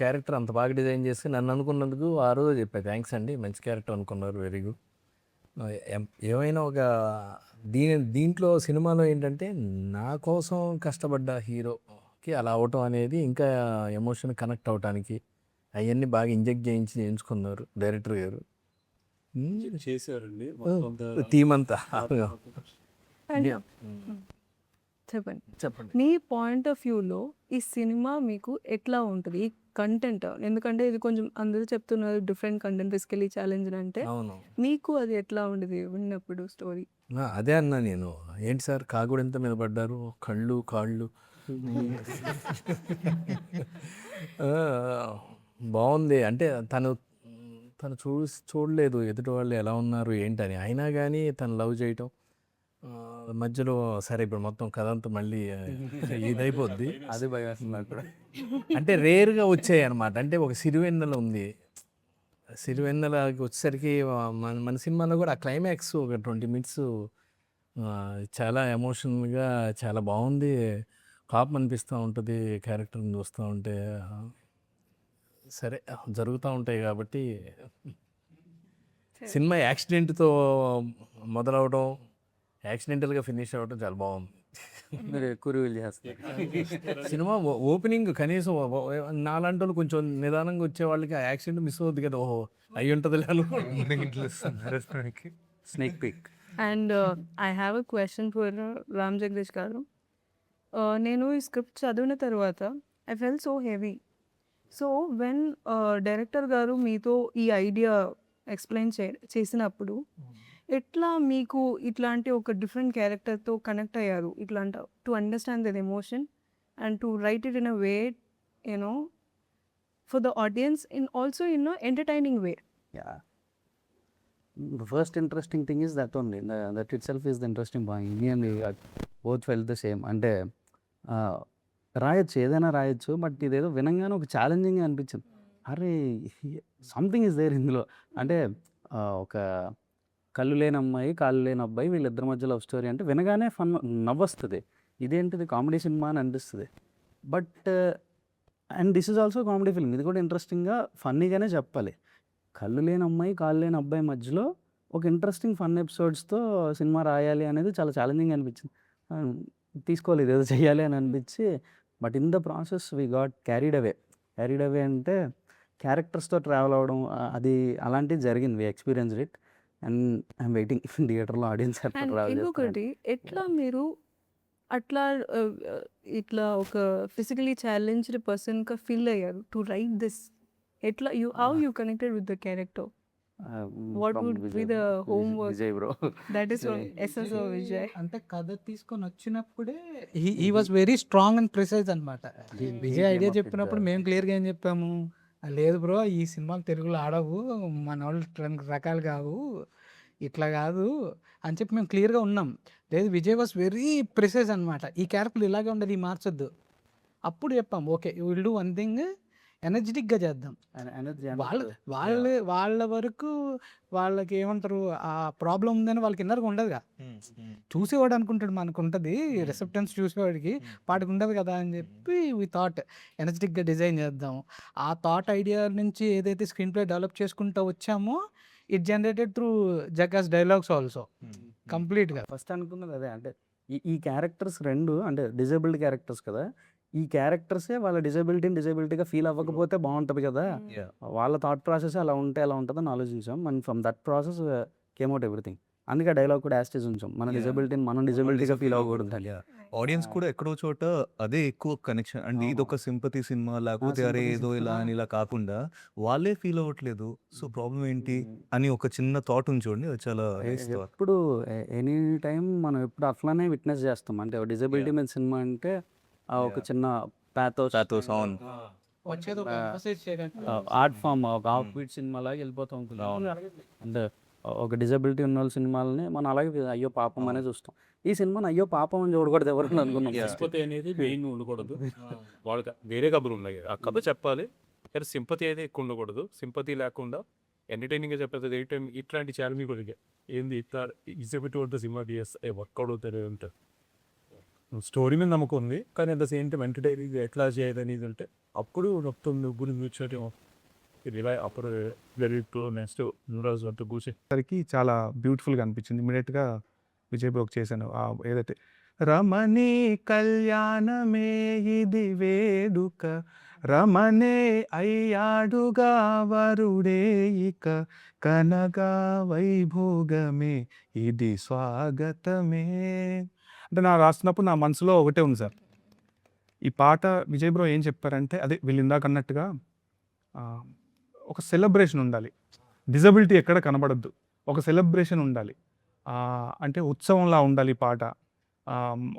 Character అంత బాగా design చేసి నన్ను అనుకున్నందుకు ఆ రోజు చెప్పా, థ్యాంక్స్ అండి, మంచి క్యారెక్టర్ అనుకున్నారు, వెరీ గుడ్. ఏమైనా ఒక దీంట్లో సినిమాలో ఏంటంటే నా కోసం కష్టపడ్డ హీరోకి అలా అవటం అనేది ఇంకా ఎమోషన్ కనెక్ట్ అవటానికి అవన్నీ బాగా ఇంజెక్ట్ చేయించి చేయించుకున్నారు డైరెక్టర్ గారు. చేశారండి థీమ్ అంతా. చెప్పండి. చెప్పండి. మీ పాయింట్ ఆఫ్ వ్యూలో ఈ సినిమా మీకు ఎట్లా ఉంటుంది, ఈ కంటెంట్? ఎందుకంటే ఇది కొంచెం అందరూ చెప్తున్నారు డిఫరెంట్ కంటెంట్, ఫిజికలీ ఛాలెంజ్ అంటే అవును, మీకు అది ఎట్లా ఉండేది విన్నప్పుడు స్టోరీ? అదే అన్నా నేను, ఏంటి సార్ కాగుడు ఎంత మీద పడ్డారు, కళ్ళు కాళ్ళు. ఆ, బాగుంది. అంటే తను తను చూడలేదు ఎదుటి వాళ్ళు ఎలా ఉన్నారు ఏంటని, అయినా కానీ తను లవ్ చేయటం మధ్యలో సరే ఇప్పుడు మొత్తం కథ అంతా మళ్ళీ ఇదైపోద్ది. అదే భయం వేస్తుంది నాకు కూడా. అంటే రేర్గా వచ్చాయి అనమాట. అంటే ఒక సిరివెన్నెల ఉంది, సిరివెన్నెలకి వచ్చేసరికి మన మన సినిమాలో కూడా ఆ క్లైమాక్స్ ఒక 20 minutes చాలా ఎమోషనల్గా చాలా బాగుంది. పాపం అనిపిస్తూ ఉంటుంది క్యారెక్టర్ని చూస్తూ ఉంటే. సరే జరుగుతూ ఉంటాయి కాబట్టి సినిమా యాక్సిడెంట్తో మొదలవడం, యాక్సిడెంటల్గా ఫినిష్ అవ్వడం చాలా బాగుంది. మీరు ఎక్కువ రివీల్ చేస్తారు. సినిమా ఓపెనింగ్ కనీసం నాలాంటి వాళ్ళు కొంచెం నిదానంగా వచ్చే వాళ్ళకి ఆ యాక్సిడెంట్ మిస్ అవుద్ది కదా, ఓహో అయ్యి ఉంటుంది snake pic. And I have a question for Ram Jagadish గారు. నేను ఈ స్క్రిప్ట్ చదివిన తర్వాత I felt so heavy. So when director గారు మీతో ఈ ఐడియా ఎక్స్ప్లెయిన్ చేసినప్పుడు ఎట్లా మీకు ఇట్లాంటి ఒక డిఫరెంట్ క్యారెక్టర్తో కనెక్ట్ అయ్యారు, ఇట్లాంటి to understand that emotion and to right it in a way you know for the audience in also in entertaining way? Yeah. The first interesting thing is that only. That itself is the interesting point. Me and we both felt the same. అంటే రాయొచ్చు, ఏదైనా రాయొచ్చు, but ఇదేదో వినంగానే ఒక challenging అనిపించింది. అరే something is there ఇందులో. అంటే ఒక కళ్ళు లేని అమ్మాయి కాళ్ళు లేని అబ్బాయి వీళ్ళిద్దరి మధ్య లవ్ స్టోరీ అంటే వినగానే ఫన్ నవ్వొస్తుంది. ఇదేంటిది కామెడీ సినిమా అని అనిపిస్తుంది. But and this is also comedy film. ఇది కూడా ఇంట్రెస్టింగ్గా ఫన్నీగానే చెప్పాలి. కళ్ళు లేని అమ్మాయి కాళ్ళు లేని అబ్బాయి మధ్యలో ఒక ఇంట్రెస్టింగ్ ఫన్ ఎపిసోడ్స్తో సినిమా రాయాలి అనేది చాలా ఛాలెంజింగ్ అనిపించింది. తీసుకోవాలి ఇదేదో చేయాలి అని అనిపించి, but in the process we got carried away. Carried away అంటే క్యారెక్టర్స్తో ట్రావెల్ అవ్వడం, అది అలాంటిది జరిగింది. We experienced it and I'm waiting థియేటర్లో ఆడియన్స్ ఎట్లా అండ్ ట్రావెల్ ఇంకొకటి, ఎట్లా మీరు అట్లా ఇట్లా ఒక ఫిజికలీ ఛాలెంజ్డ్ పర్సన్గా ఫీల్ అయ్యారు టు రైట్ దిస్? ఎట్లా how you connected with the character? What would be the homework? Vijay bro. That is from SSO Vijay. అంటే కథ తీసుకొని వచ్చినప్పుడే he was very strong and precise అనమాట. విజయ్ ఐడియా చెప్పినప్పుడు మేము క్లియర్గా ఏం చెప్పాము, లేదు బ్రో ఈ సినిమాలు తెలుగులో ఆడవు, మన వాళ్ళు రెండు రకాలు కావు, ఇట్లా కాదు అని చెప్పి మేము క్లియర్గా ఉన్నాం. లేదు విజయ్ వాజ్ వెరీ ప్రిసైజ్ అనమాట, ఈ క్యారెక్టర్ ఇలాగే ఉండదు, ఈ మార్చొద్దు. అప్పుడు చెప్పాం okay you will do one thing, ఎనర్జెటిక్గా చేద్దాం. వాళ్ళ వరకు వాళ్ళకి ఏమంటారు, ఆ ప్రాబ్లం ఉందని వాళ్ళకి ఇన్నర్గా ఉండదుగా. చూసేవాడు అనుకుంటాడు మనకు ఉంటుంది రిసెప్టెన్స్, చూసేవాడికి వాడికి ఉండదు కదా అని చెప్పి వి థాట్ ఎనర్జెటిక్గా డిజైన్ చేద్దాం. ఆ థాట్ ఐడియా నుంచి ఏదైతే స్క్రీన్ ప్లే డెవలప్ చేసుకుంటూ వచ్చామో it generated through Jagga's dialogues also కంప్లీట్గా. ఫస్ట్ అనుకున్నది అదే. అంటే ఈ క్యారెక్టర్స్ రెండు అంటే డిజేబుల్డ్ క్యారెక్టర్స్ కదా, ఈ క్యారెక్టర్సే వాళ్ళ డిజబిలిటీగా ఫీల్ అవ్వకపోతే బాగుంటుంది కదా, వాళ్ళ థాట్ ప్రాసెస్ అలా ఉంటే ఎలా ఉంటుందని ఆలోచించాం. And from that process came out everything. అందుకే డైలాగ్ కూడా యాస్టేజ్ ఉంచాం, మన డిజబిలిటీని మనం డిజబిలిటీగా ఫీల్ అవ్వకూడదు. ఆడియన్స్ కూడా ఎక్కడో చోట అదే ఎక్కువ కనెక్షన్. అండ్ ఇది ఒక సింపతి సినిమా, లేకపోతే అరే ఏదో ఇలా అని ఇలా కాకుండా వాళ్ళే ఫీల్ అవ్వట్లేదు, సో ప్రాబ్లం ఏంటి అని ఒక చిన్న థాట్ ఉంచండి, అది చాలా ఎప్పుడు ఎనీ టైం మనం ఎప్పుడు అట్లానే విట్నెస్ చేస్తాం. అంటే డిజబిలిటీ మీద సినిమా అంటే ఒక చిన్న ప్యాథోస్ ఆన్ వచ్చేది ఒక emphasize చేయడానికి. ఆర్ట్ ఫామ్, ఒక హాఫ్ బీట్ సినిమాలాగా వెళ్ళిపోతూ ఉంటుంది. అంటే ఒక డిజబిలిటీ ఉన్న వాళ్ళ సినిమాలని మనం అలాగే అయ్యో పాపం అనే చూస్తాం. ఈ సినిమాని అయ్యో పాపం అని చూడకూడదు ఎవరు అనుకున్నాం. సింపతి అనేది మెయిన్ ఉండకూడదు, వాళ్ళకి వేరే కబుర్లు ఉన్నాయి, ఆ కథ చెప్పాలి. కానీ సింపతి అయితే ఎక్కువ ఉండకూడదు. సింపతి లేకుండా ఎంటర్టైనింగ్గా చెప్పేది ఇట్లాంటి ఛాలెంజ్ కూడా ఏంది ఇట్లా ఇష్టపెట్టి సినిమా డిఎస్ వర్కౌట్ అవుతారు ఉంటారు. స్టోరీ మీద నమ్మకం ఉంది, కానీ at the same time entertaining ఎట్లా చేయాలి అనేది అంటే అప్పుడు మొత్తం ముగ్గురు కూర్చొని ఇలా అప్పుడు వెరీ నెక్స్ట్ రోజు అంతా కూర్చొని సరికి చాలా బ్యూటిఫుల్గా అనిపించింది. ఇమీడియట్గా విజయ్ బ్రోకి చేశాను ఏదైతే రమణి కళ్యాణమే ఇది వేడుక రమణే అయ్యాడుగా వరుడే ఇక కనగా వైభోగమే ఇది స్వాగతమే. అంటే నా రాస్తున్నప్పుడు నా మనసులో ఒకటే ఉంది సార్, ఈ పాట విజయ్ బ్రో ఏం చెప్పారంటే అదే వీళ్ళు ఇందాక అన్నట్టుగా ఒక సెలబ్రేషన్ ఉండాలి, డిజబిలిటీ ఎక్కడ కనబడద్దు, ఒక సెలబ్రేషన్ ఉండాలి, అంటే ఉత్సవంలా ఉండాలి ఈ పాట,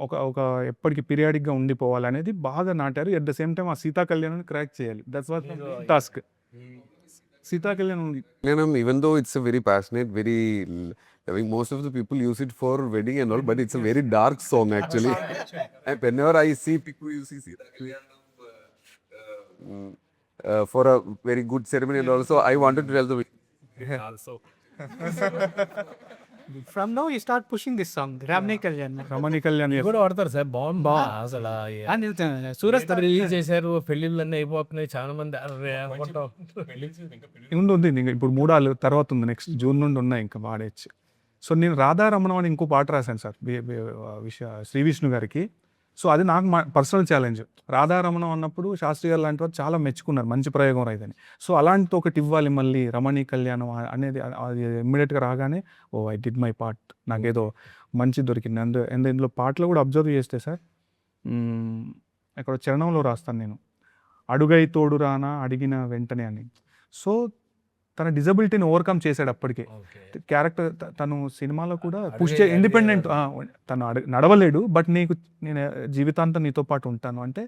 ఒక ఒక ఎప్పటికీ పీరియాడిక్గా ఉండిపోవాలి అనేది బాగా నాటారు. ఎట్ ద సేమ్ టైం ఆ సీతా కళ్యాణాన్ని క్రాక్ చేయాలి. That's what task. సీతా కళ్యాణం Even though it's a very passionate, very, I mean, most of the people use it for wedding and all, but it's a very dark song actually. And whenever I see people using Sita Kalyanam for a very good ceremony and also, I wanted to tell them also. From now you start pushing this song Ramani Kalyan. Ramani Kalyan కూడా వాడతారు sir, బాగుంది అసలు. Suraj release చేశారు, పెళ్ళిళ్ళన్నీ అయిపోతున్నాయి, చాలా మంది array అనుకుంటాం. ఉంది ఇంకా ఇప్పుడు 3 తర్వాత ఉంది, నెక్స్ట్ జూన్ నుండి ఉన్నాయి ఇంకా వాడేచ్చు. సో నేను రాధారమణం అని ఇంకో పాట రాశాను సార్ శ్రీ విష్ణు గారికి. సో అది నాకు పర్సనల్ ఛాలెంజ్. రాధారమణం అన్నప్పుడు శాస్త్రి గారు లాంటి వారు చాలా మెచ్చుకున్నారు, మంచి ప్రయోగం రైదని. సో అలాంటి ఒకటి ఇవ్వాలి మళ్ళీ రమణి కళ్యాణం అనేది. అది ఇమ్మీడియట్గా రాగానే ఐ డిడ్ మై పార్ట్, నాకేదో మంచి దొరికింది. ఇందులో పాటలు కూడా అబ్జర్వ్ చేస్తే సార్, ఇక్కడ చరణంలో రాస్తాను నేను, అడుగై తోడు రానా అడిగిన వెంటనే అని. సో తన డిజబిలిటీని ఓవర్కమ్ చేశాడు అప్పటికే. క్యారెక్టర్ తను సినిమాలో కూడా పుష్ ఇండిపెండెంట్, తను నడవలేడు బట్ నేను జీవితాంతం నీతో పాటు ఉంటాను అంటే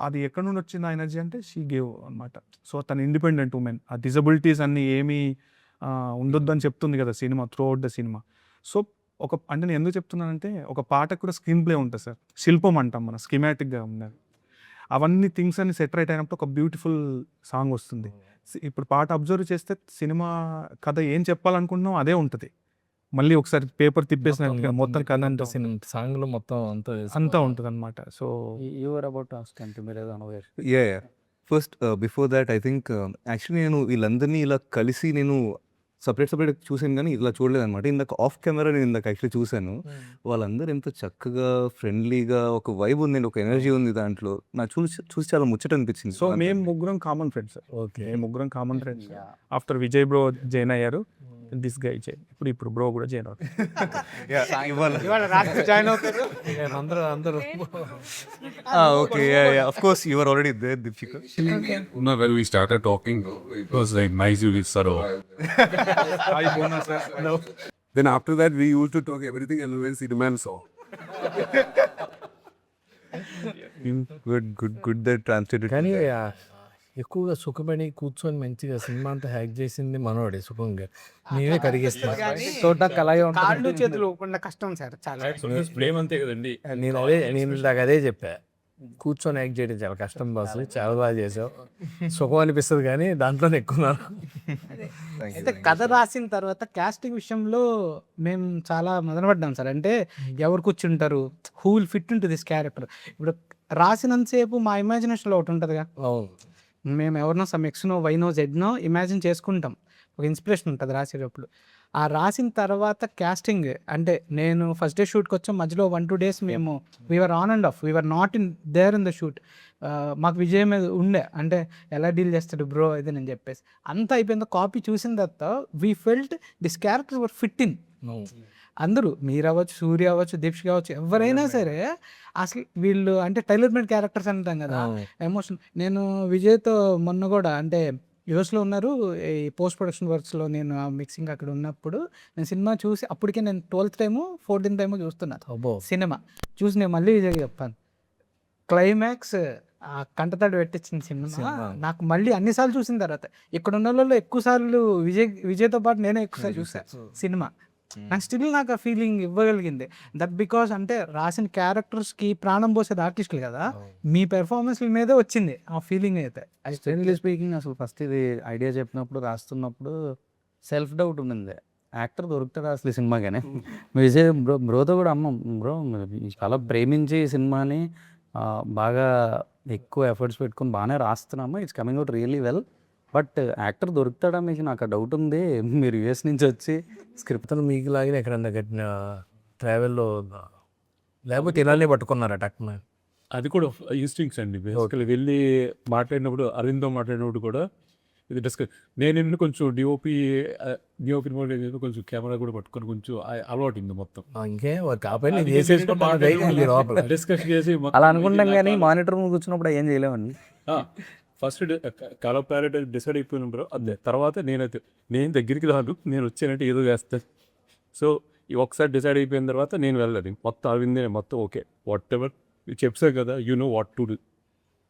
అది ఎక్కడి నుండి వచ్చింది ఆ ఎనర్జీ అంటే షీ గేవ్ అనమాట. సో తను ఇండిపెండెంట్ ఉమెన్, ఆ డిజబిలిటీస్ అన్నీ ఏమీ ఉండొద్దని చెప్తుంది కదా cinema, through out the cinema. So అంటే నేను ఎందుకు చెప్తున్నానంటే ఒక పాటకు కూడా స్క్రీన్ ప్లే ఉంటుంది సార్, శిల్పం అంటాం మనం, స్కీమాటిక్గా ఉన్నది. అవన్నీ థింగ్స్ అన్ని సెట్ రైట్ అయినప్పుడు ఒక బ్యూటిఫుల్ సాంగ్ వస్తుంది. ఇప్పుడు పాట అబ్జర్వ్ చేస్తే సినిమా కథ ఏం చెప్పాలనుకుంటున్నాం అదే ఉంటుంది. మళ్ళీ ఒకసారి పేపర్ తిప్పేసిన మొత్తం కథ అంతా సాంగ్ లో మొత్తం అంతా ఉంటుంది అనమాట. సో యువర్ అబౌట్ టాస్క్ అంటే మీరు ఏదో unaware. First before that I think actually నేను వీళ్ళందరినీ ఇలా కలిసి నేను సపరేట్ చూసాను కానీ ఇలా చూడలేదు అనమాట. ఇందాక ఆఫ్ కెమెరా నేను ఇందాక యాక్చువల్లీ చూశాను. వాళ్ళందరూ ఎంత చక్కగా ఫ్రెండ్లీగా ఒక వైబ్ ఉంది, ఒక ఎనర్జీ ఉంది దాంట్లో. నాకు చూసి చాలా ముచ్చట అనిపించింది. సో మేము ముగ్గురం కామన్ ఫ్రెండ్స్. ఓకే, ముగ్గురం common friends. After Vijay bro join అయ్యారు, దిస్ గై ఇప్పుడు బ్రో కూడా జాయిన్ అవుతారు. జాయిన్ అవుతారు అందరూ okay, of course you are already there Deepika. No, when we started talking, it was like nice with Saro. then after that we used to talk everything and when cinema and song. Good that translated. కానీ ఎక్కువగా సుఖపడి కూర్చొని మంచిగా cinema అంతా hack చేసింది మనోడే సుఖంగా. నేనే కడిగేస్తాను చూడడానికి అలాగే కాళ్ళు చేతులు ఊపకుండా కష్టం సార్ చాలా. ప్రేమ అంతే కదండి. నేను అదే చెప్పా, కూర్చొని యాక్ట్ చేయడం చాలా కష్టం బాస్, చాలా బాగా చేసావు, సుఖం అనిపిస్తుంది కానీ దాంట్లోనే ఎక్కువ. అయితే కథ రాసిన తర్వాత కాస్టింగ్ విషయంలో మేము చాలా మొదలుపడ్డాం సార్. అంటే ఎవరు కూర్చుంటారు, who will fit in to this character. ఇప్పుడు రాసినంతసేపు మా ఇమాజినేషన్లో ఒకటి ఉంటుందిగా, మేము ఎవరినో సమ్ ఎక్స్నో వైనో జెడ్నో ఇమాజిన్ చేసుకుంటాం, ఒక ఇన్స్పిరేషన్ ఉంటుంది రాసేటప్పుడు. ఆ రాసిన తర్వాత క్యాస్టింగ్ అంటే నేను ఫస్ట్ డే షూట్కి వచ్చాం, మధ్యలో 1-2 days మేము we are on and off, we are not in there in the shoot. మాకు విజయ్ మీద ఉండే అంటే ఎలా డీల్ చేస్తాడు బ్రో ఇది నేను చెప్పేసి అంతా అయిపోయింది. కాపీ చూసిన తర్వాత we felt this character were fit in. అందరూ మీరు అవ్వచ్చు, సూర్య అవ్వచ్చు, దీప్షిక అవ్వచ్చు, ఎవరైనా సరే అసలు వీళ్ళు అంటే టైలర్ మేడ్ క్యారెక్టర్స్ అంటాం కదా, ఎమోషన్. నేను విజయ్తో మొన్న కూడా అంటే యూఎస్లో ఉన్నారు, ఈ పోస్ట్ ప్రొడక్షన్ వర్క్స్లో నేను మిక్సింగ్ అక్కడ ఉన్నప్పుడు నేను సినిమా చూసి అప్పటికే నేను 12th టైము 14th టైము చూస్తున్నాను సినిమా చూసి నేను మళ్ళీ విజయ్ చెప్పాను, క్లైమాక్స్ ఆ కంటతడి పెట్టించిన సినిమా నాకు మళ్ళీ అన్నిసార్లు చూసిన తర్వాత ఇక్కడ ఉన్న వాళ్ళు ఎక్కువ సార్లు విజయ్తో పాటు నేనే ఎక్కువసార్లు చూసాను సినిమా. నాకు స్టిల్ నాకు ఆ ఫీలింగ్ ఇవ్వగలిగింది. దట్ బికాస్ అంటే రాసిన క్యారెక్టర్స్కి ప్రాణం పోసేది ఆర్టిస్టులు కదా, మీ పెర్ఫార్మెన్స్ల మీదే వచ్చింది ఆ ఫీలింగ్. అయితే జనరల్లీ స్పీకింగ్ అసలు ఫస్ట్ ఇది ఐడియా చెప్పినప్పుడు రాస్తున్నప్పుడు సెల్ఫ్ డౌట్ ఉండింది, యాక్టర్ దొరుకుతాడు అసలు ఈ సినిమాగానే. విజయ్ బ్రోతో కూడా అమ్మాం, బ్రో చాలా ప్రేమించి ఈ సినిమాని బాగా ఎక్కువ ఎఫర్ట్స్ పెట్టుకొని బాగానే రాస్తున్నాము. It's coming out really well. But actor దొరుకుతాడా మీకు? నాకు ఆ డౌట్ ఉంది. మీరు యూఎస్ నుంచి వచ్చి స్క్రిప్ట్ అతను మీకు లాగిన ఎక్కడన్నా కట్టిన ట్రావెల్లో లేకపోతే ఇలానే పట్టుకున్నారా టక్కున? అది కూడా ఇన్స్టింక్ట్స్ అండి. బేసికలీ వెళ్ళి మాట్లాడినప్పుడు, అరవింద్తో మాట్లాడినప్పుడు కూడా ఇది నేను కొంచెం డిఓపి కొంచెం కెమెరా కూడా పట్టుకొని కొంచెం అలవాటు ఉంది మొత్తం. ఇంకే కాకపోతే నేను చేసేసుకున్నాను లోపల. డిస్కషన్ చేసి అలా అనుకుంటాం కానీ మానిటర్ ముందు కూర్చున్నప్పుడు ఏం చేయలేమండి. ఫస్ట్ కలర్ ప్యారెట్ డిసైడ్ అయిపోయినప్పుడు అదే తర్వాత నేను దగ్గరికి రాను, నేను వచ్చానంటే ఏదో వేస్తాను. సో ఈ ఒకసారి డిసైడ్ అయిపోయిన తర్వాత నేను వెళ్ళాలి మొత్తం అరవిందే మొత్తం ఓకే వాట్ ఎవర్ చెప్తాను కదా, you know what to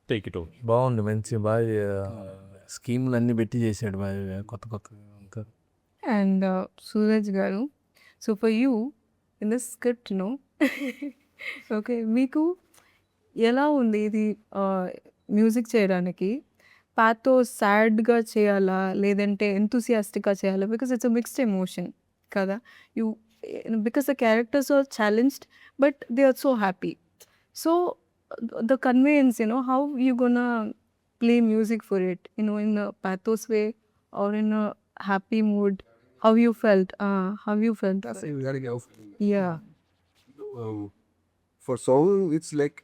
take it over. బాగుంది, మంచి బాగా స్కీమ్లు అన్నీ పెట్టి చేసాడు బాగా కొత్త కొత్త. ఇంకా అండ్ సూరజ్ గారు, so for you in the script no okay, మీకు ఎలా ఉంది ఇది మ్యూజిక్ చేయడానికి? పాతో సాడ్గా చేయాలా లేదంటే ఎంతూసియాస్టిక్గా చేయాలా? Because it's a mixed emotion కదా. You because the characters are challenged but they are so happy. So the conveyance, how you gonna play music for it, in a pathos way or in a happy mood? How you felt? Yeah. For song, it's like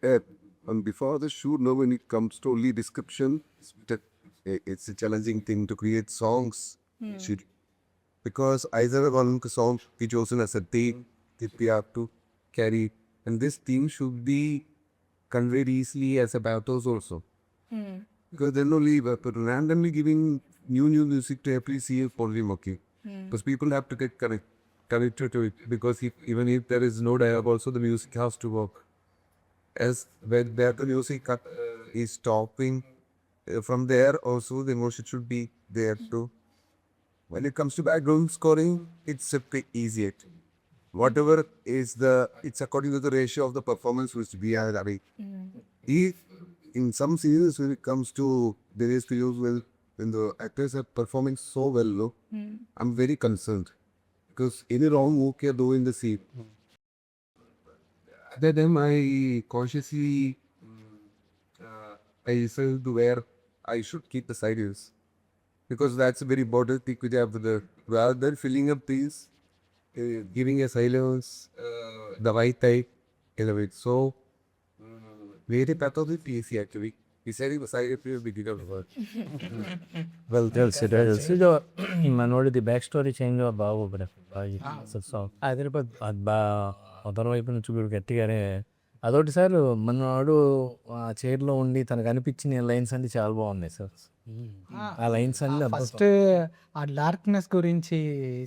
before the shoot, no, when it comes to only description, it's a challenging thing to create songs. Because either one song be chosen as a theme that we have to carry, and this theme should be conveyed easily as a pathos also. Because then only randomly giving new music to appreciate volume, okay. Because people have to get connected to it. Because even if there is no dialogue, also the music has to work. As where the music is stopping, from there also the emotion should be there too. When it comes to background scoring, it's a bit easier. Whatever is it's according to the ratio of the performance which we are having. If in some scenes when it comes to various videos, when the actors are performing so well, I'm very concerned because any wrong move can do in the scene. Other than I consciously I decided to where I should keep the silence because that's a very important thing which I have to do. Rather than filling up these, giving a silence, the right type, in a way. So, very pathologic easy actually. Deciding the side will be difficult. Well తెలుసు మనోడిది back story change బాగా song అదే అది బాగా మొదటి వైపు నుంచి కూడా గట్టిగానే అదొకటి సార్. మనవాడు ఆ చైర్లో ఉండి తనకు అనిపించిన లైన్స్ అన్ని చాలా బాగున్నాయి సార్. ఆ లైన్స్ అన్ని ఫస్ట్ ఆ డార్క్నెస్ గురించి,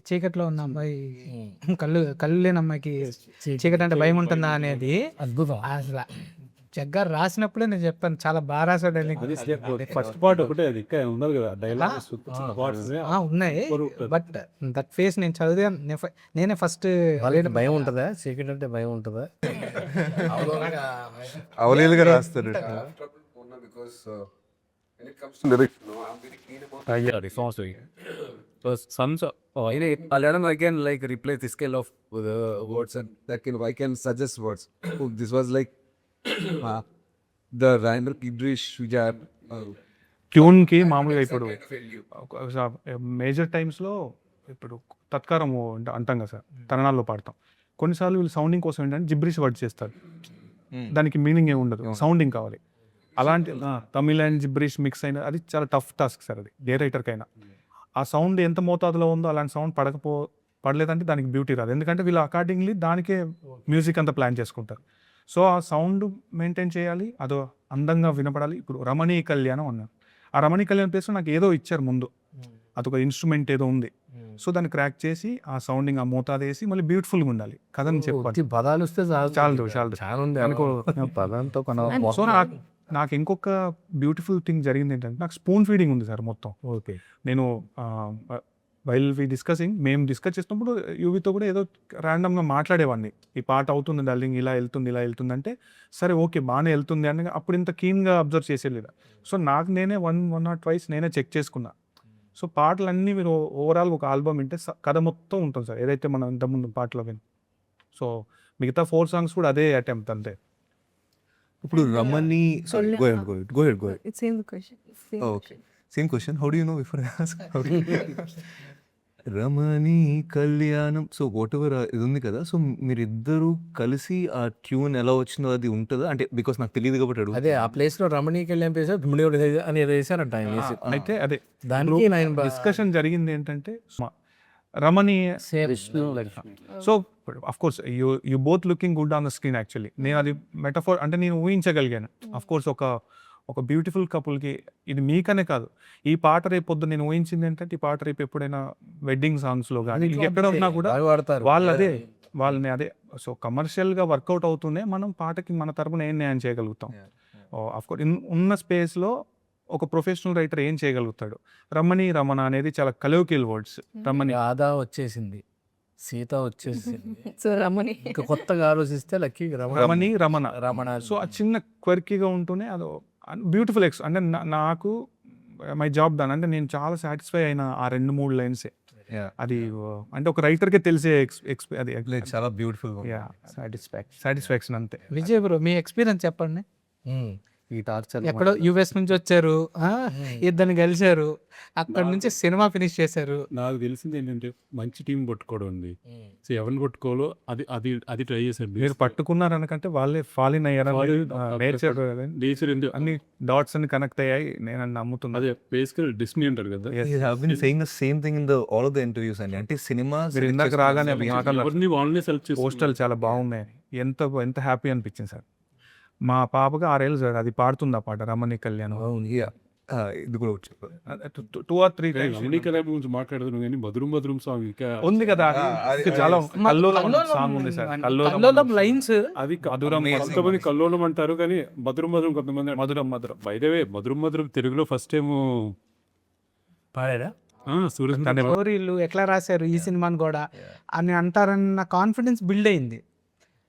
చీకట్లో ఉన్న అమ్మాయి కళ్ళు లేని అమ్మాయికి చీకటి అంటే భయం ఉంటుందా అనేది అద్భుతం. అసలు జగ్గారు రాసినప్పుడే నేను చెప్పాను చాలా బాగా రాశాడు. ఫస్ట్ పార్ట్ ఒకటే అది ఇంకా ఉన్నారు కదా డైలాగ్స్ ఉన్నాయి బట్ దట్ ఫేస్ నేను చదివాను. నేనే ఫస్ట్ వాళ్ళకి భయం ఉంటుందా? చీకటి అంటే భయం ఉంటుందా? అవలీలుగా రాస్తారు. Because when it comes to lyrics, I'm very keen about songs doing it. Sons I can like replace the scale of the words and that I can suggest words. Oh, this was like the random gibberish which are ట్యూన్కి మామూలుగా ఇప్పుడు major టైమ్స్లో ఇప్పుడు తత్కారము అంటాం కదా sir, తరణాల్లో పాడతాం. కొన్నిసార్లు వీళ్ళు sounding కోసం ఏంటంటే జిబ్రిష్ వర్డ్ చేస్తారు, దానికి మీనింగ్ ఏమి ఉండదు, సౌండింగ్ కావాలి. అలాంటి తమిళ్ అండ్ జిబ్రిష్ మిక్స్ అయిన అది చాలా టఫ్ టాస్క్ సార్. అది ఏ రైటర్కైనా ఆ సౌండ్ ఎంత మోతాదులో ఉందో అలాంటి సౌండ్ పడలేదంటే దానికి బ్యూటీ రాదు. ఎందుకంటే వీళ్ళు అకార్డింగ్లీ దానికే మ్యూజిక్ అంతా ప్లాన్ చేసుకుంటారు. సో ఆ సౌండ్ మెయింటైన్ చేయాలి, అదో అందంగా వినపడాలి. ఇప్పుడు రమణీయ కళ్యాణం అన్నారు, ఆ రమణీయ కళ్యాణం ప్లేస్లో నాకు ఏదో ఇచ్చారు ముందు, అదొక ఇన్స్ట్రుమెంట్ ఏదో ఉంది. సో దాన్ని క్రాక్ చేసి ఆ సౌండింగ్ ఆ మోతాదు వేసి మళ్ళీ బ్యూటిఫుల్గా ఉండాలి కథని చెప్పాలి. పదాలు వస్తే చాలు పదంతో సో నాకు ఇంకొక బ్యూటిఫుల్ థింగ్ జరిగింది ఏంటంటే నాకు స్పూన్ ఫీడింగ్ ఉంది సార్ మొత్తం. ఓకే, నేను వైల్ వి డిస్కసింగ్, మేము డిస్కస్ చేసినప్పుడు యూవితో కూడా ఏదో ర్యాండమ్గా మాట్లాడేవాడిని, ఈ పాట అవుతుంది డార్లింగ్, ఇలా వెళ్తుంది అంటే సరే ఓకే బాగానే వెళ్తుంది అని అప్పుడు ఇంత కీన్గా అబ్జర్వ్ చేసేది. సో నాకు నేనే వన్ ఆర్ ట్వైస్ నేనే చెక్ చేసుకున్నా. సో పాటలన్నీ మీరు ఓవరాల్ ఒక ఆల్బమ్ వింటే కథ మొత్తం ఉంటుంది సార్, ఏదైతే మనం ఇంతకుముందు పాటలో విని. సో మిగతా 4 songs కూడా అదే అటెంప్ట్ అంతే. ఇప్పుడు Ramani sorry go ahead It's same question. Same okay same question how do you know before I ask Ramani కళ్యాణం సో వాట్ ఎవర్ ఇది ఉంది కదా సో మీరిద్దరూ కలిసి ఆ ట్యూన్ ఎలా వచ్చిందో అది ఉంటుందా అంటే బికాస్ నాకు తెలియదు కాబట్టి అడుగు అదే ఆ ప్లేస్ లో రమణీకి వెళ్ళి వేసారు ధుమ్మిడి అని ఏదో వేసారంట ఆయన వేసి. అయితే అదే దానికి నేను డిస్కషన్ జరిగింది ఏంటంటే Ramani Vishnu Lakshmi so of course you both looking good on the screen actually నేను అది మెటఫోర్ అంటే నేను ఊహించగలిగాను అఫ్ కోర్స్ ఒక బ్యూటిఫుల్ కపుల్కి ఇది మీకనే కాదు ఈ పాట రేపు పొద్దు నేను ఊహించింది ఏంటంటే ఈ పాట రేపు ఎప్పుడైనా వెడ్డింగ్ సాంగ్స్లో కానీ ఎక్కడ ఉన్నా కూడా బాగా వాడతారు వాళ్ళని అదే సో కమర్షియల్గా వర్కౌట్ అవుతూనే మనం పాటకి మన తరపున ఏం న్యాయం చేయగలుగుతాం అఫ్ కోర్స్ ఉన్న స్పేస్లో ఒక ప్రొఫెషనల్ రైటర్ ఏం చేయగలుగుతాడు రమణ అనేది చాలా కలోకియల్ వర్డ్స్ రమణి ఆదా వచ్చేసింది, సీత వచ్చేసింది, So Ramani. ఇంకా కొత్తగా ఆలోచిస్తే లక్కీ రమణ సో ఆ చిన్న క్వర్కీగా ఉంటూనే అది బ్యూటిఫుల్ అంటే నాకు మై జాబ్ దాని అంటే నేను చాలా సాటిస్ఫై అయిన ఆ 2-3 లైన్సే అది అంటే ఒక రైటర్కే తెలిసే అది చాలా బ్యూటిఫుల్ సాటిస్ఫాక్షన్ అంతే. విజయ్ బ్రో మీ ఎక్స్పీరియన్స్ చెప్పండి. ఈ టార్చర్ ఎక్కడో యుఎస్ నుంచి వచ్చారు, ఇద్దరిని కలిశారు, అక్కడ నుంచి సినిమా ఫినిష్ చేశారు. నాకు తెలిసింది ఏంటంటే మంచి టీం పట్టుకోవడం ఉంది. సో ఎవరిని పట్టుకోవాలో అది అది అది ట్రై చేశారు. మీరు పట్టుకున్నారనకంటే వాళ్ళే ఫాలిన్ అయ్యారు. నేచర్ అన్ని డాట్స్ అన్ని కనెక్ట్ అయ్యాయి నేను నమ్ముతున్నా. అదే బేసికల్ డిస్నీ అంటారు కదా. Saying the same thing in the all of the interviews అండి. అంటే సినిమా మీరు ఇందాక రాగానే ఎవరిని వాళ్ళనే సెలెక్ట్ చేసి పోస్టర్లు చాలా బాగున్నాయి. ఎంత హ్యాపీ అనిపించింది సార్. మా పాపగా 6 ఏళ్ళు సార్, అది పాడుతుంది ఆ పాట రమణి కళ్యాణం. ఇది కూడా వచ్చి 2 or 3 times రమణీ కళ్యాణ్ గురించి మాట్లాడుతున్నాం కానీ మధురం సాంగ్ ఇంకా ఉంది కదా. చాలా కల్లోలం సాంగ్ ఉంది సార్. కల్లోలం లైన్స్ అది కొంతమంది కల్లోలం అంటారు కానీ మధురం కొంతమంది మధురం. బై ద వే మధురం తెలుగులో ఫస్ట్ టైం పాడారా? సూరజ్ స్టోరీలు ఎట్లా రాశారు ఈ సినిమాని కూడా అని అంటారన్న కాన్ఫిడెన్స్ బిల్డ్ అయింది.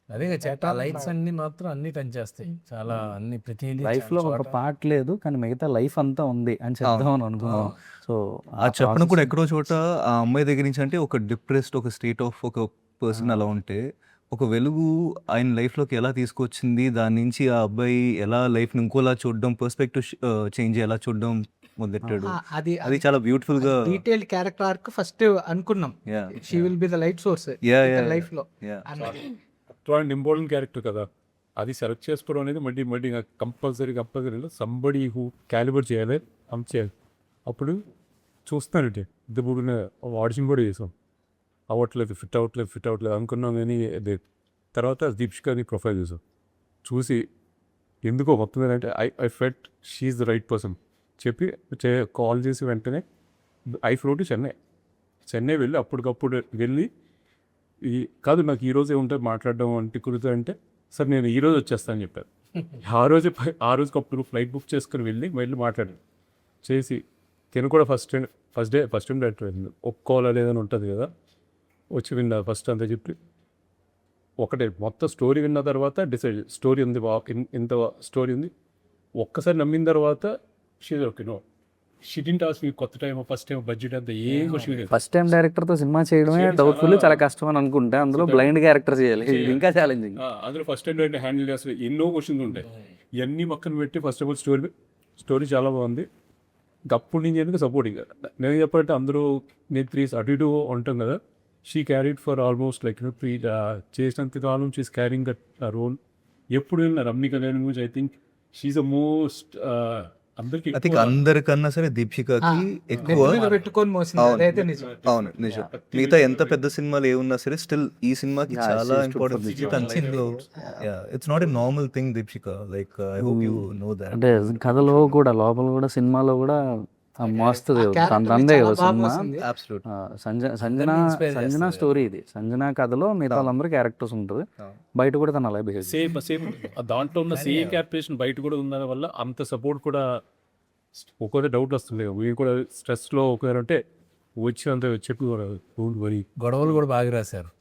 అదే చేట లైట్స్ అన్ని మాత్రం అన్ని టచ్ చేస్తాయి. చాలా అన్ని ప్రతిదీ లైఫ్ లో ఒక పార్ట్ లేదు కానీ మిగతా లైఫ్ అంతా ఉంది అని చెప్దామని అనుకున్నాం. సో ఆ చెప్పడం కూడా ఎక్కడో చోట ఆ అమ్మాయి దగ్గర నుంచి అంటే ఒక డిప్రెస్డ్ ఒక స్టేట్ ఆఫ్ ఒక పర్సన్ అలా ఉంటే ఒక వెలుగు ఆయన లైఫ్లోకి ఎలా తీసుకొచ్చింది, దాని నుంచి ఆ అబ్బాయి ఎలా లైఫ్ని ఇంకోలా చూడడం, పర్స్పెక్టివ్ చేంజ్ ఎలా చూడడం మొదలెట్టాడు. అది చాలా బ్యూటిఫుల్ గా డీటెయిల్డ్ క్యారెక్టర్ ఆర్క్ ఫస్ట్ అనుకున్నాం. She will be the light source life లో. ఇంపార్టెంట్ క్యారెక్టర్ కదా, అది సెలెక్ట్ చేసుకోవడం అనేది మళ్ళీ కంపల్సరీ సంబడి హూ క్యాలిబర్ చేయాలి చేయాలి. అప్పుడు చూస్తానంటే ఇంతప్పుడు ఆడిషన్ కూడా చేసాం, అవ్వట్లేదు ఫిట్ అవ్వట్లేదు అనుకున్నాం. కానీ తర్వాత దీపికాని ప్రొఫైల్ చూసాం, చూసి ఎందుకో మొత్తం ఏంటంటే I felt she is the right person చెప్పి కాల్ చేసి వెంటనే ఐ ఫ్లో టు చెన్నై వెళ్ళి అప్పటికప్పుడు వెళ్ళి కాదు నాకు ఈరోజే ఉంటుంది మాట్లాడడం అంటే కుదురుతుంది అంటే సార్ నేను ఈరోజు వచ్చేస్తాను అని చెప్పారు. ఆ రోజుకి అప్పుడు ఫ్లైట్ బుక్ చేసుకుని వెళ్ళి మాట్లాడాను చేసి తిను కూడా ఫస్ట్ టైం డైరెక్టర్ వెళ్ళింది. ఒప్పుకోవాలా లేదని ఉంటుంది కదా, వచ్చి విన్నా ఫస్ట్ అంతా చెప్పి ఒకటే మొత్తం స్టోరీ విన్న తర్వాత డిసైడ్ స్టోరీ ఉంది ఇంత స్టోరీ ఉంది. ఒక్కసారి నమ్మిన తర్వాత she's okay no she didn't ask me కొత్త టైం ఫస్ట్ టైం బడ్జెట్ అంతా ఏ క్వశ్చన్ లేదు. ఫస్ట్ టైం డైరెక్టర్ తో సినిమా చేయడమే డౌట్ఫుల్, చాలా కష్టం అని అనుకుంటే అందులో బ్లైండ్ క్యారెక్టర్ చేయాలి, ఇది ఇంకా ఛాలెంజింగ్. అందులో ఫస్ట్ టైం డైరెక్టర్ హ్యాండిల్ చేస్తారు, ఎన్నో క్వశ్చన్స్ ఉంటాయి. ఇవన్నీ పక్కన పెట్టి ఫస్ట్ ఆఫ్ ఆల్ స్టోరీ చాలా బాగుంది. అప్పుడు నుంచి ఎందుకు సపోర్టింగ్ నేను చెప్పాలంటే అందరూ నేను 3 అటు ఇటు ఉంటాం కదా. She carried for almost like చేసినంత కాలం షీస్ క్యారింగ్ దట్ రోల్. ఎప్పుడు వెళ్ళిన రమణి కళ్యాణ్ గురించి I think she is the most I think అందరికన్నా సరే దీపికకి ఎక్కువ పెట్టుకొని మోసింది. అదైతే నిజం. అవును నిజం. మిగతా ఎంత పెద్ద సినిమాలు ఏమున్నా సరే స్టిల్ ఈ సినిమాకి చాలా importance. It's not a normal thing Deepika, like I hope you know that. అంటే కథలో కూడా లోపల కూడా సినిమాలో కూడా మస్తు తందే కదా సినిమా. సంజన స్టోరీ ఇది. సంజన కథలో మిగతా వాళ్ళందరూ క్యారెక్టర్స్ ఉంటుంది, బయట కూడా తను అలా బిహేవ్ సేమ్ దాంట్లో ఉన్న సేమ్ క్యారెక్టరేషన్ బయట కూడా ఉన్న వల్ల అంత సపోర్ట్ కూడా ఒక్కొక్క డౌట్ వస్తుంది. వీళ్ళు కూడా స్ట్రెస్లో ఒకరంటే వచ్చినంత చెప్పి గొడవలు కూడా బాగా రాశారు.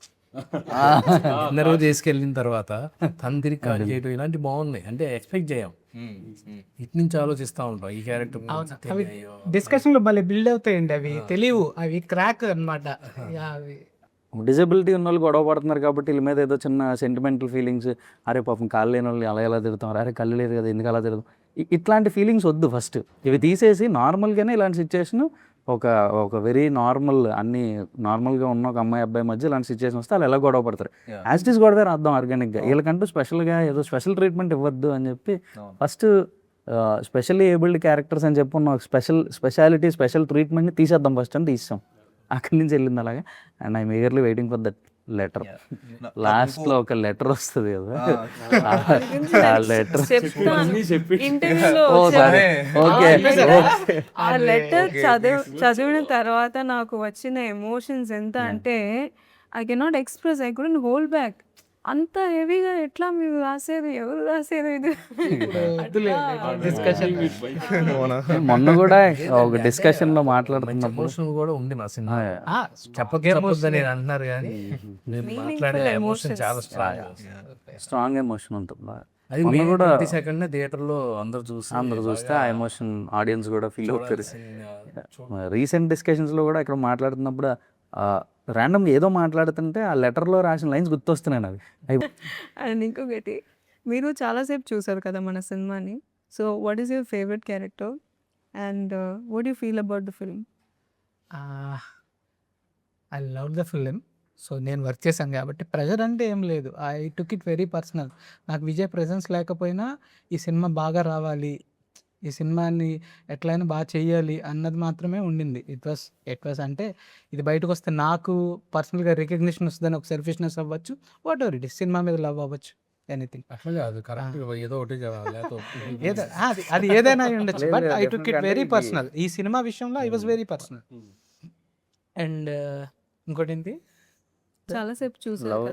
అందరూ తీసుకెళ్ళిన తర్వాత తను తిరిగి కాల్ చేయడం ఇలాంటి బాగున్నాయి. అంటే ఎక్స్పెక్ట్ చేయం, ఇటు నుంచి ఆలోచిస్తూ ఉంటాం ఈ క్యారెక్టర్ డిస్కషన్ లో భలే బిల్డ్ అవుతాయండి. అవి తెలియవు, అవి క్రాక్ అనమాట. అవి డిజబిలిటీ ఉన్న వాళ్ళు గొడవ పడుతున్నారు కాబట్టి వీళ్ళ మీద ఏదో చిన్న సెంటిమెంటల్ ఫీలింగ్స్, అరే పాపం కాళ్ళు లేని వాళ్ళు అలా ఎలా తిడతాం, అరే కళ్ళు లేదు కదా ఎందుకు అలా తిడతాం, ఇట్లాంటి ఫీలింగ్స్ వద్దు. ఫస్ట్ ఇవి తీసేసి నార్మల్గానే ఇలాంటి సిచ్యువేషన్ ఒక వెరీ నార్మల్, అన్ని నార్మల్గా ఉన్న ఒక అమ్మాయి అబ్బాయి మధ్య ఇలాంటి సిచ్యువేషన్ వస్తే వాళ్ళు ఎలా గొడవ పడతారు, యాజ్ ఇట్ ఈస్ గొడవ రాద్దాం ఆర్గానిక్గా. వీళ్ళకంటూ స్పెషల్గా ఏదో స్పెషల్ ట్రీట్మెంట్ ఇవ్వద్దు అని చెప్పి ఫస్ట్ స్పెషల్లీ ఏబుల్డ్ క్యారెక్టర్స్ అని చెప్పి ఉన్న స్పెషాలిటీ స్పెషల్ ట్రీట్మెంట్ని తీసేద్దాం ఫస్ట్ అని తీసాం. అక్కడి నుంచి వెళ్ళింది అలాగే. And I'm eagerly waiting for that letter. లాస్ట్లో ఒక లెటర్ వస్తుంది కదా, ఆ లెటర్ ఇంటర్వ్యూలో ఓకే ఆ లెటర్ చదివిన తర్వాత నాకు వచ్చిన ఎమోషన్స్ ఎంత అంటే I cannot express, I couldn't hold back. అంత హెవీగా ఎట్లా మీరు రాసేది, ఎవరు రాసేది ఇది? డిస్కషన్ మొన్న కూడా ఒక డిస్కషన్లో మాట్లాడుతున్నప్పుడు ఎమోషన్ కూడా ఉంది నా సినిమా. చెప్పకపోతే నేను అంటున్నారు కానీ నేను మాట్లాడే ఎమోషన్ చాలా స్ట్రాంగ్ ఎమోషన్ ఉంటుంది. అది మొన్న కూడా సెకండ్ థియేటర్లో అందరు చూస్తే ఆ ఎమోషన్ ఆడియన్స్ కూడా ఫీల్ అవుతారు. రీసెంట్ డిస్కషన్స్లో కూడా ఇక్కడ మాట్లాడుతున్నప్పుడు ర్యాండమ్గా ఏదో మాట్లాడుతుంటే ఆ లెటర్లో రాసిన లైన్స్ గుర్తొస్తున్నాయి అవి. అండ్ ఇంకొకటి, మీరు చాలాసేపు చూసారు కదా మన సినిమాని. So what is your favourite character and what you feel about the film? I love the film. So నేను వర్క్ చేశాను కాబట్టి ప్రెజర్ అంటే ఏం లేదు. I took it very personal. నాకు విజయ్ ప్రెజెన్స్ లేకపోయినా ఈ సినిమా బాగా రావాలి, ఈ సినిమాని ఎట్లయినా బాగా చెయ్యాలి అన్నది మాత్రమే ఉండింది. ఇట్ వాస్ అంటే ఇది బయటకు వస్తే నాకు పర్సనల్గా రికగ్నిషన్ వస్తుందని ఒక సెల్ఫిష్నెస్ అవ్వచ్చు, whatever it is, cinema మీద లవ్ అవ్వచ్చు, ఎనీథింగ్. అట్లా కాదు, కరెక్ట్ ఏదో ఒకటి అది ఏదైనా అయి ఉండొచ్చు, but I took it very personal. ఈ సినిమా విషయంలో I was very personal. And ఇంకోటి ఏంటి, చాలాసేపు చూసారు.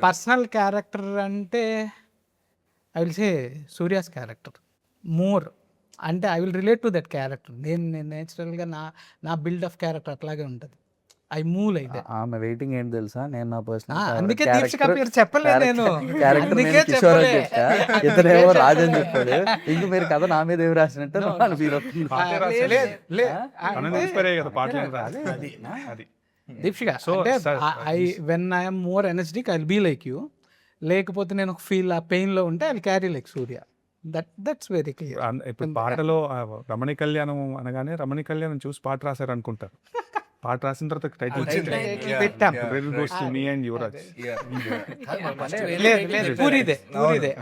పర్సనల్ క్యారెక్టర్ అంటే I will say Surya's character more. అంటే I will relate to that character. నేను నేచురల్గా నా బిల్డ్ ఆఫ్ క్యారెక్టర్ అట్లాగే ఉంటుంది. I move like that. ఆమె వెయిటింగ్ ఏంటి తెలుసా, నేను నా పర్సనల్ అందుకే దీక్షిక పేరు చెప్పలేదు నేను. క్యారెక్టర్ అందుకే కిషోర్ అని చెప్పలే. చెప్పా, ఇతనేమో రాజు అని చెప్పాడు. ఇంక మీరు కథ నా మీద ఏమి రాసినట్టు ఫీల్ అవుతుంది. అది Deekshika. So I when I'm more energetic I will be like you. లేకపోతే నేను ఒక ఫీల్ ఆ పెయిన్లో ఉంటే I will carry like Surya. That's very clear. ఇప్పుడు పాటలో రమణి కళ్యాణం అనగానే రమణి కళ్యాణం చూసి పాట రాశారు అనుకుంటారు. పాట రాసిన తర్వాత టైటిల్ పెట్టాం. పూరిదే.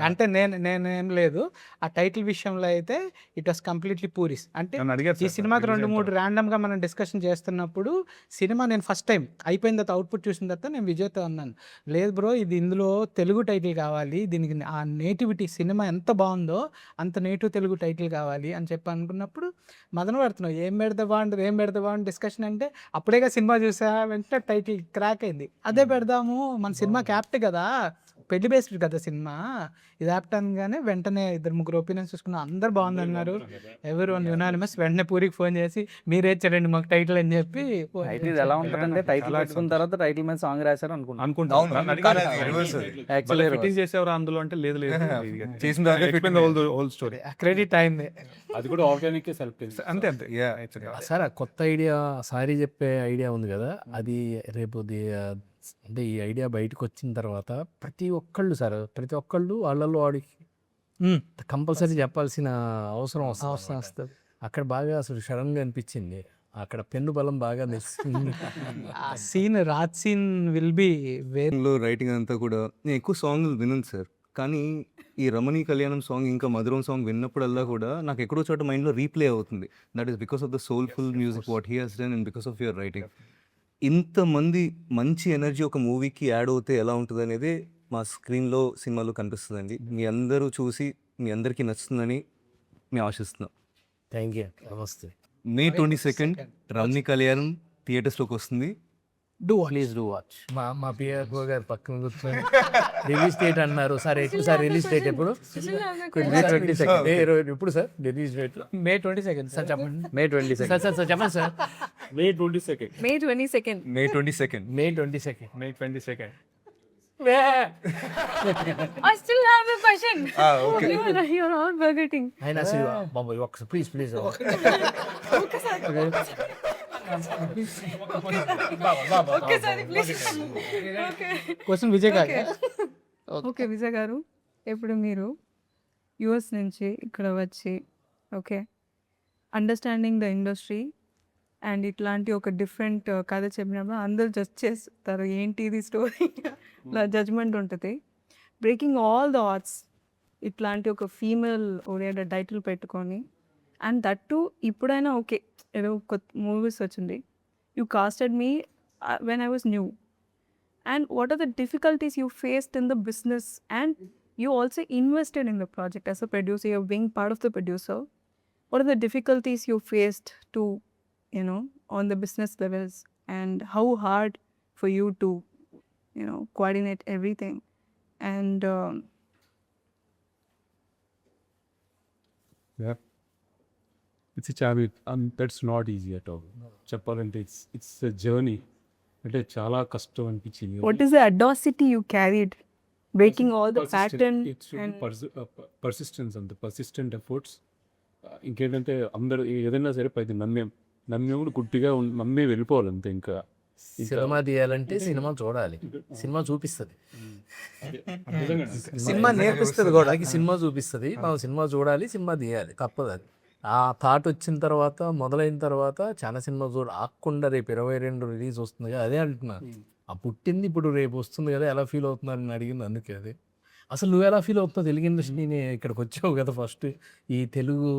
అంటే నేనేం లేదు ఆ టైటిల్ విషయంలో అయితే ఇట్ వాస్ కంప్లీట్లీ పూరిస్. అంటే ఈ సినిమాకి 2-3 ర్యాండమ్గా మనం డిస్కషన్ చేస్తున్నప్పుడు సినిమా నేను ఫస్ట్ టైం అయిపోయిన తర్వాత అవుట్పుట్ చూసిన తర్వాత నేను విజయ్తో అన్నాను, లేదు బ్రో ఇది ఇందులో తెలుగు టైటిల్ కావాలి, దీనికి ఆ నేటివిటీ సినిమా ఎంత బాగుందో అంత నేటివ్ తెలుగు టైటిల్ కావాలి అని చెప్పి అనుకున్నప్పుడు మదన పడుతున్నావు ఏం పెడతా బాగుంది డిస్కషన్. అంటే అప్పుడేగా సినిమా చూసా, వెంటనే టైటిల్ క్రాక్ అయింది. అదే పెడదాము, మన సినిమా యాప్ట్ కదా, పెళ్లి బేస్డ్ కదా సినిమా, ఇది యాప్ట్ అనగానే వెంటనే 2-3 ఒపీనియన్స్ చూసుకున్నా, అందరు బాగుంది అన్నారు, ఎవరు యునానిమస్. వెంటనే పూరికి ఫోన్ చేసి మీరే ఇచ్చారండి మాకు టైటిల్ అని చెప్పి. టైటిల్ ఎలా ఉంటుందంటే టైటిల్ పెట్టుకున్న తర్వాత టైటిల్ మీద సాంగ్ రాశారు అనుకుంటా. చేసేవారు అందులో అంటే లేదు హోల్ స్టోరీ క్రెడిట్ అయింది. అది కూడా ఆర్గానిక్ సెల్ఫ్ అంతే. సార్ కొత్త ఐడియా సారీ చెప్పే ఐడియా ఉంది కదా, అది రేపు అంటే ఈ ఐడియా బయటకు వచ్చిన తర్వాత ప్రతి ఒక్కళ్ళు వాళ్ళలో వాడికి కంపల్సరీ చెప్పాల్సిన అవసరం వస్తుంది. అక్కడ బాగా అసలు సడన్గా అనిపించింది, అక్కడ పెన్ను బలం బాగా నచ్చింది. ఆ scene Raj scene will be writing అంతా కూడా నేను ఎక్కువ సాంగ్లు విన్నాను సార్, కానీ ఈ రమణి కళ్యాణం సాంగ్ ఇంకా మధురం సాంగ్ విన్నప్పుడల్లా కూడా నాకు ఎక్కడో చోట మైండ్లో రీప్లే అవుతుంది. That is because of the soulful music what he has done and because of your writing. ఇంతమంది మంచి ఎనర్జీ ఒక మూవీకి యాడ్ అవుతే ఎలా ఉంటుంది అనేది మా స్క్రీన్లో సినిమాలో కనిపిస్తుందండి. మీ అందరూ చూసి మీ అందరికీ నచ్చుతుందని మేము ఆశిస్తున్నాం. Thank you. నమస్తే. May 22nd రమణి కళ్యాణం థియేటర్స్లోకి వస్తుంది. Please do watch. మా పిఆర్ఓ గారు పక్కన కూర్చొని రిలీజ్ డేట్ అన్నారు. సార్ ఎప్పుడు సార్ రిలీజ్ డేట్ ఎప్పుడు? May 22nd. ఎప్పుడు sir release date? May 22nd. Sir చెప్పండి. May 22nd. సార్ చెప్పండి sir. May 22nd. May 22nd. May 22nd. May 22nd. May 22nd. I still have a question. Okay. You're all forgetting. అయినా బాబు ఒక్కసారి please ఒకేసారి please. Okay question Vijay గారు. Okay Vijay గారు, ఇప్పుడు మీరు US నుంచి ఇక్కడ వచ్చి okay understanding the industry and ఇట్లాంటి ఒక డిఫరెంట్ కథ చెప్పినప్పుడు అందరూ జడ్జ్ చేస్తారు, ఏంటి ఇది స్టోరీ ఇలా జడ్జ్మెంట్ ఉంటుంది. బ్రేకింగ్ ఆల్ ద ఆర్ట్స్ ఇట్లాంటి ఒక ఫీమేల్ ఓరియంటెడ్ టైటిల్ పెట్టుకొని అండ్ దట్ టు ఇప్పుడైనా ఓకే ఏదో కొత్త మూవీస్ వచ్చింది, you casted me when I was new. And what are the difficulties you faced in the business? And you also invested in the project as a producer, you're being part of the producer. What are the difficulties you faced to, on the business levels? And how hard for you to, coordinate everything? And Yeah. It's a challenge, and that's not easy at all. చెప్పాలంటే it's a journey. అంటే చాలా కష్టం అనిపించింది. what is the audacity you carried? Breaking all the pattern and persistence and persistent efforts. ఇంకేంటంటే అందరూ ఏదైనా సరే పైది నమ్మే కూడా గుడ్డిగా నమ్మే వెళ్ళిపోవాలి అంతే. ఇంకా సినిమా తీయాలంటే సినిమా చూడాలి, సినిమా చూపిస్తుంది, నిజంగా సినిమా నేర్పిస్తుంది కూడా, సినిమా చూపిస్తుంది, మనం సినిమా చూడాలి, సినిమా తీయాలి, తప్పదు అది. ఆ థాట్ వచ్చిన తర్వాత మొదలైన తర్వాత చాలా సినిమా ఆకుండా రేపు 22 రిలీజ్ వస్తుంది కదా, అదే అంటున్నా. ఆ పుట్టింది ఇప్పుడు రేపు వస్తుంది కదా, ఎలా ఫీల్ అవుతున్నారని అడిగింది అందుకే. అది అసలు నువ్వు ఎలా ఫీల్ అవుతున్నావు? తెలుగు ఇండస్ట్రీని ఇక్కడికి వచ్చావు కదా ఫస్ట్, ఈ తెలుగు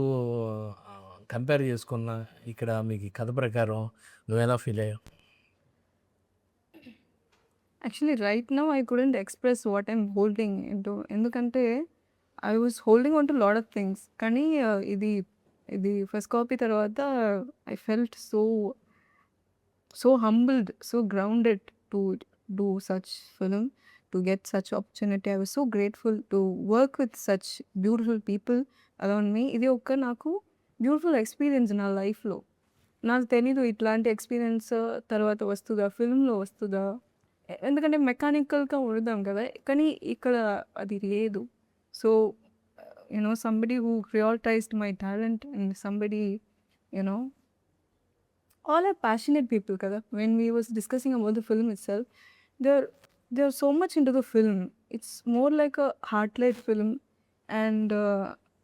కంపేర్ చేసుకున్నా ఇక్కడ మీకు కథ ప్రకారం నువ్వు ఎలా ఫీల్ అయ్యావు? actually right now I couldn't express what I'm holding into. ఎందుకంటే I was holding on to lot of things. కానీ ఇది ఫస్ట్ కాపీ తర్వాత I felt so humbled, so grounded to do such film, to get such opportunity. I was so grateful to work with such beautiful people around me. ఇది ఒక నాకు beautiful experience నా లైఫ్లో. నాకు తెలీదు ఇట్లాంటి ఎక్స్పీరియన్స్ తర్వాత వస్తుందా, ఫిల్మ్లో వస్తుందా. ఎందుకంటే మెకానికల్గా ఉండదాం కదా, కానీ ఇక్కడ అది లేదు. So somebody who prioritized my talent and somebody, all are passionate people kada. When we was discussing about the film itself, they're so much into the film. It's more like a heartlight film. And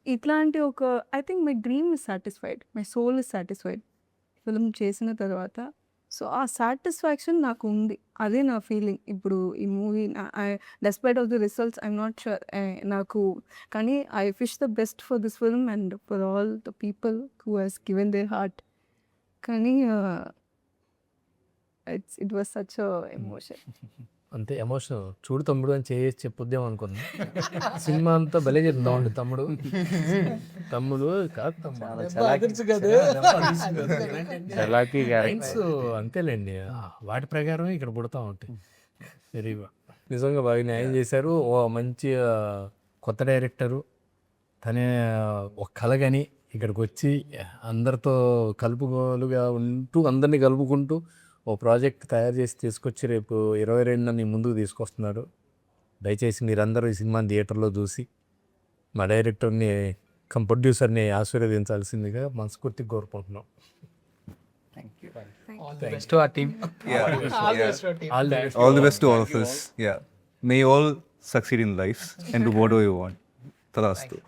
itlanti oka, I think my dream is satisfied, my soul is satisfied film chesina tarvata. So ఆ satisfaction నాకు ఉంది, అదే నా feeling ఇప్పుడు ఈ movie. Despite of the results I'm not sure నాకు, కానీ I wish the best for this film and for all the people who has given their heart. కానీ ఇట్ వాస్ సచ్ ఎమోషన్. అంతే ఎమోషన్. చూడు తమ్ముడు అని చేసి చెప్పొద్దాం అనుకున్నా, సినిమా అంతా భలే చెప్తామండి. తమ్ముడు కాదు లైన్స్ అంతేలేండి, వాటి ప్రకారం ఇక్కడ పుడతా ఉంటాయి. వెరీ నిజంగా బాగా న్యాయం చేశారు. ఓ మంచి కొత్త డైరెక్టరు, తనే ఒక కలగని ఇక్కడికి వచ్చి అందరితో కలుపుగోలుగా ఉంటూ అందరినీ కలుపుకుంటూ ఓ ప్రాజెక్ట్ తయారు చేసి తీసుకొచ్చి రేపు 22న నీ ముందుకు తీసుకొస్తున్నారు. దయచేసి మీరందరూ ఈ సినిమాని థియేటర్లో చూసి మా డైరెక్టర్ని ప్రొడ్యూసర్ని ఆశీర్వదించాల్సిందిగా మనస్ఫూర్తిగా కోరుకుంటున్నాం. All the best to our team. All the best to all of us. Yeah. May you all succeed in life and do whatever you want. Tadastu.